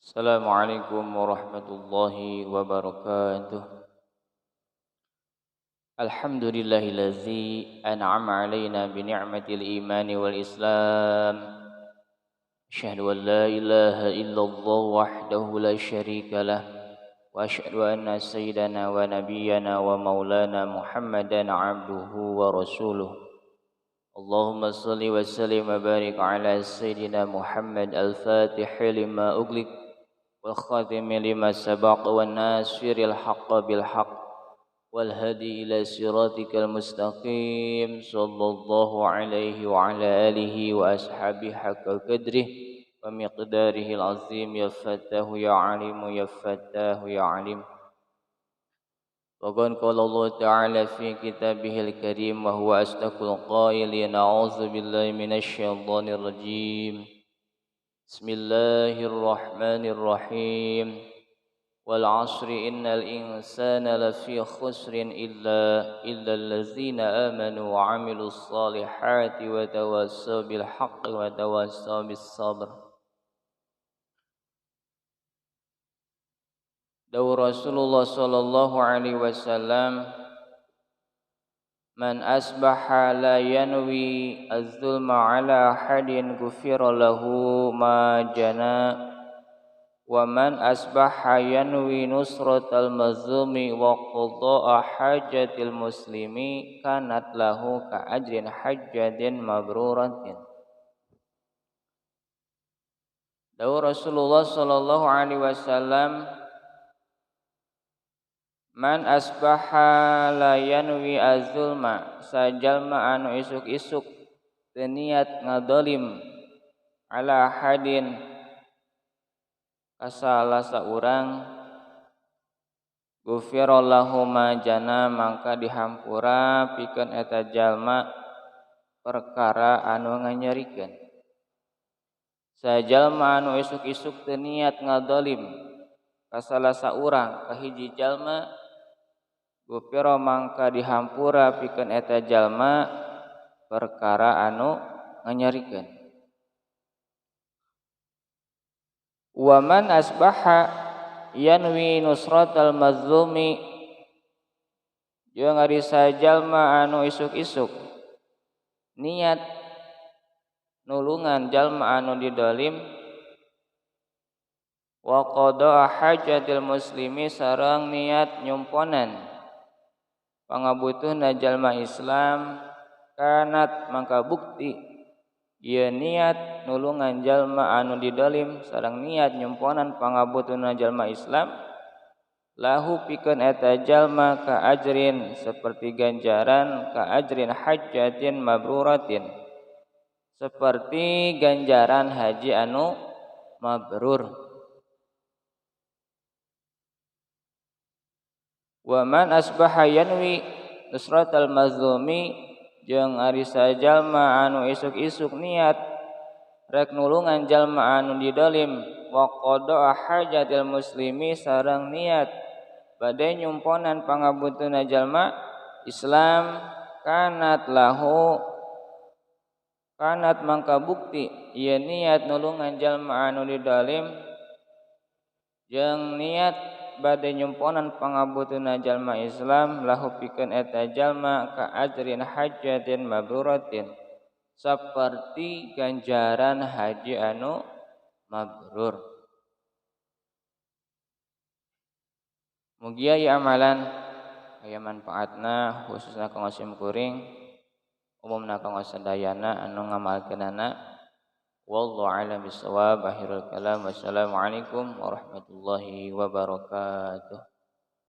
Assalamualaikum warahmatullahi wabarakatuh. Alhamdulillahillazi an'ama alaina bi ni'matil imani wal islam. Asyhadu an la ilaha illallah wahdahu la syarika lah wa asyhadu anna sayyidana wa nabiyyana wa maulana Muhammadan abduhu wa rasuluh. Allahumma salli wa sallim wa barik ala sayyidina Muhammad al-fatih lima ughliq والخاتم لما سبق والناصر الحق بالحق والهدي إلى صراطك المستقيم صلى الله عليه وعلى آله وأصحابه حق قدره ومقداره العظيم يا فتاه يا عليم يا فتاه يا عليم. وقد قال الله تعالى في كتابه الكريم وهو أصدق القائلين أعوذ بالله من الشيطان الرجيم. Bismillahirrahmanirrahim. Wal 'ashri innal insana lafi khusrin illa allazina amanu wa 'amilus solihati wa tawassaw bil haqqi wa tawassaw bis sabr. Dawuh Rasulullah sallallahu alaihi wasallam, man asbaha la yanwi az-zulma ala ahadin ghufira lahu ma jana wa man asbaha yanwi nusratal mazlumi wa qada'a hajatil muslimi kanat lahu ka ajrin hajjatin mabruratin. Dawuh Rasulullah sallallahu alaihi wasallam, man asbaha la yanwi az-zulma, sajalma anu isuk-isuk teu niat ngadolim ala hadin ka salah saurang, ghufira lahu ma jana, mangka dihampura pikeun eta jalma perkara anu nganyerikeun. Sajalma anu isuk-isuk teu niat ngadolim ka salah saurang, ka hiji jalma, ghufira mangka dihampura pikeun eta jalma perkara anu nganyarikeun. Wa man asbaha yanwi nusratal mazlumi, jeung ari sajalma anu isuk-isuk niat nulungan jalma anu didolim, wa qada'a hajatil muslimi, sareng niat nyumponan pangabutuhna jalma Islam, kanat mangka bukti ieu niat nulungan jalma anu didolim sareng niat nyumponan pangabutuhna jalma Islam, lahu pikeun eta jalma ka ajrin, seperti ganjaran, ka ajrin hajjatin mabruratin, seperti ganjaran haji anu mabrur. Wa man asbaha yanwi nusratal mazlumi, jeung ari sajalma anu isuk-isuk niat rek nulungan jalma anu didolim, wa qada'a hajatil muslimi, sareng niat bade nyumponan pangabutuhna jalma Islam, kanat mangka bukti ieu niat nulungan jalma anu didolim jeung niat bade nyumponan pangabutuhna jalma Islam, lahu pikeun eta jalma ka ajrin hajjatin mabruratin, saperti ganjaran haji anu mabrur. Mugia ieu amalan aya manfaatna khususna kanggo sim kuring, umumna kanggo sadayana anu ngamalkeunana. Wallahu a'lam bishawab. Akhirul kalam. Wassalamualaikum warahmatullahi wabarakatuh.